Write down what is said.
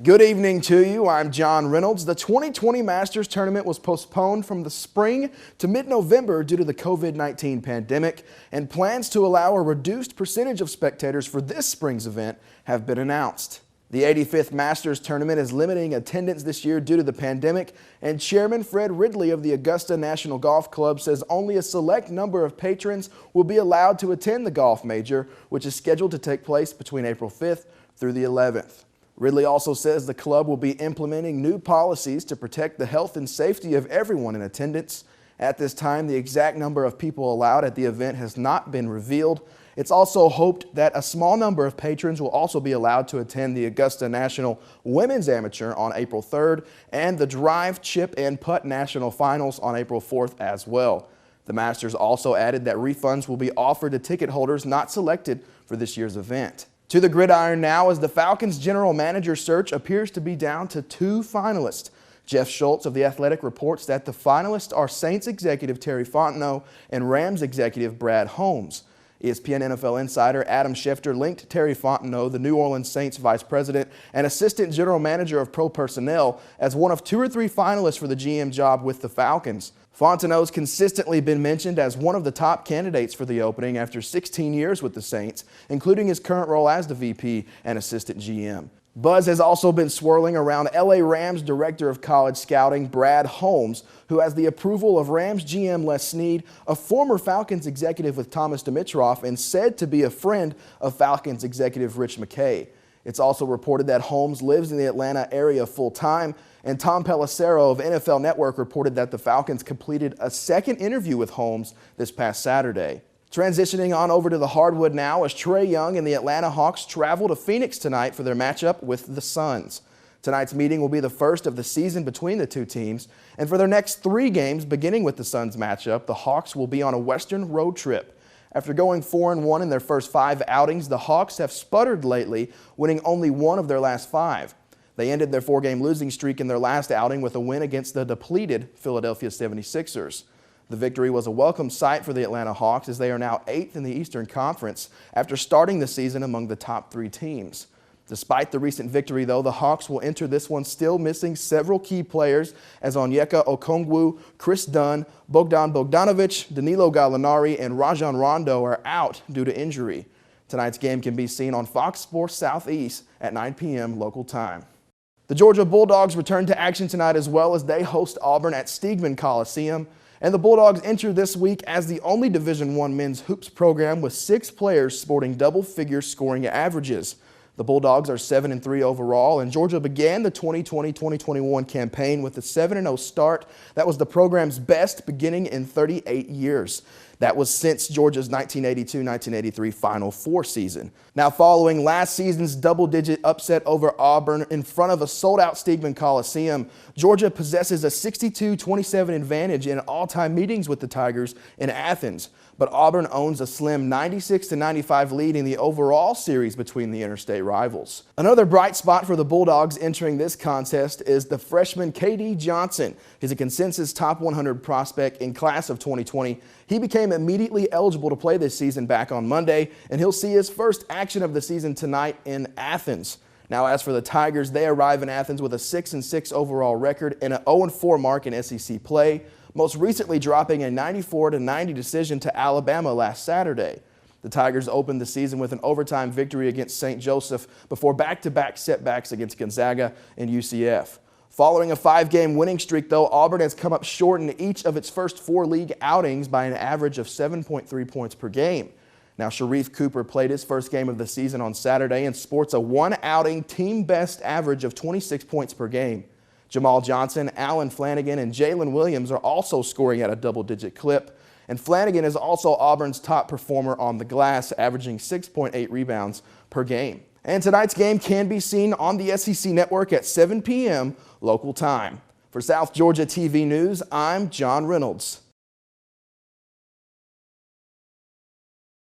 Good evening to you. I'm John Reynolds. The 2020 Masters Tournament was postponed from the spring to mid-November due to the COVID-19 pandemic, and plans to allow a reduced percentage of spectators for this spring's event have been announced. The 85th Masters Tournament is limiting attendance this year due to the pandemic, and Chairman Fred Ridley of the Augusta National Golf Club says only a select number of patrons will be allowed to attend the golf major, which is scheduled to take place between April 5th through the 11th. Ridley also says the club will be implementing new policies to protect the health and safety of everyone in attendance. At this time, the exact number of people allowed at the event has not been revealed. It's also hoped that a small number of patrons will also be allowed to attend the Augusta National Women's Amateur on April 3rd and the Drive, Chip, and Putt National Finals on April 4th as well. The Masters also added that refunds will be offered to ticket holders not selected for this year's event. To the gridiron now, as the Falcons' general manager search appears to be down to two finalists. Jeff Schultz of The Athletic reports that the finalists are Saints executive Terry Fontenot and Rams executive Brad Holmes. ESPN NFL insider Adam Schefter linked Terry Fontenot, the New Orleans Saints vice president and assistant general manager of pro personnel, as one of two or three finalists for the GM job with the Falcons. Fontenot's consistently been mentioned as one of the top candidates for the opening after 16 years with the Saints, including his current role as the VP and assistant GM. Buzz has also been swirling around LA Rams director of college scouting Brad Holmes, who has the approval of Rams GM Les Snead, a former Falcons executive with Thomas Dimitroff, and said to be a friend of Falcons executive Rich McKay. It's also reported that Holmes lives in the Atlanta area full-time, and Tom Pelissero of NFL Network reported that the Falcons completed a second interview with Holmes this past Saturday. Transitioning on over to the hardwood now, as Trae Young and the Atlanta Hawks travel to Phoenix tonight for their matchup with the Suns. Tonight's meeting will be the first of the season between the two teams, and for their next three games, beginning with the Suns matchup, the Hawks will be on a Western road trip. After going 4-1 in their first 5 outings, the Hawks have sputtered lately, winning only one of their last 5. They ended their 4-game losing streak in their last outing with a win against the depleted Philadelphia 76ers. The victory was a welcome sight for the Atlanta Hawks, as they are now 8th in the Eastern Conference after starting the season among the top 3 teams. Despite the recent victory, though, the Hawks will enter this one still missing several key players, as Onyeka Okongwu, Chris Dunn, Bogdan Bogdanovic, Danilo Gallinari, and Rajon Rondo are out due to injury. Tonight's game can be seen on Fox Sports Southeast at 9 p.m. local time. The Georgia Bulldogs return to action tonight as well, as they host Auburn at Stegeman Coliseum. And the Bulldogs enter this week as the only Division I men's hoops program with 6 players sporting double-figure scoring averages. The Bulldogs are 7-3 overall, and Georgia began the 2020-2021 campaign with a 7-0 start. That was the program's best beginning in 38 years. That was since Georgia's 1982-1983 Final Four season. Now, following last season's double-digit upset over Auburn in front of a sold-out Stegeman Coliseum, Georgia possesses a 62-27 advantage in all-time meetings with the Tigers in Athens. But Auburn owns a slim 96-95 lead in the overall series between the interstate rivals. Another bright spot for the Bulldogs entering this contest is the freshman K.D. Johnson. He's a consensus top 100 prospect in class of 2020. He became immediately eligible to play this season back on Monday, and he'll see his first action of the season tonight in Athens. Now, as for the Tigers, they arrive in Athens with a 6-6 overall record and an 0-4 mark in SEC play, most recently dropping a 94-90 decision to Alabama last Saturday. The Tigers opened the season with an overtime victory against St. Joseph before back-to-back setbacks against Gonzaga and UCF. Following a 5-game winning streak, though, Auburn has come up short in each of its first 4 league outings by an average of 7.3 points per game. Now, Sharif Cooper played his first game of the season on Saturday and sports a 1-outing team-best average of 26 points per game. Jamal Johnson, Allen Flanagan, and Jalen Williams are also scoring at a double-digit clip. And Flanagan is also Auburn's top performer on the glass, averaging 6.8 rebounds per game. And tonight's game can be seen on the SEC Network at 7 p.m. local time. For South Georgia TV News, I'm John Reynolds.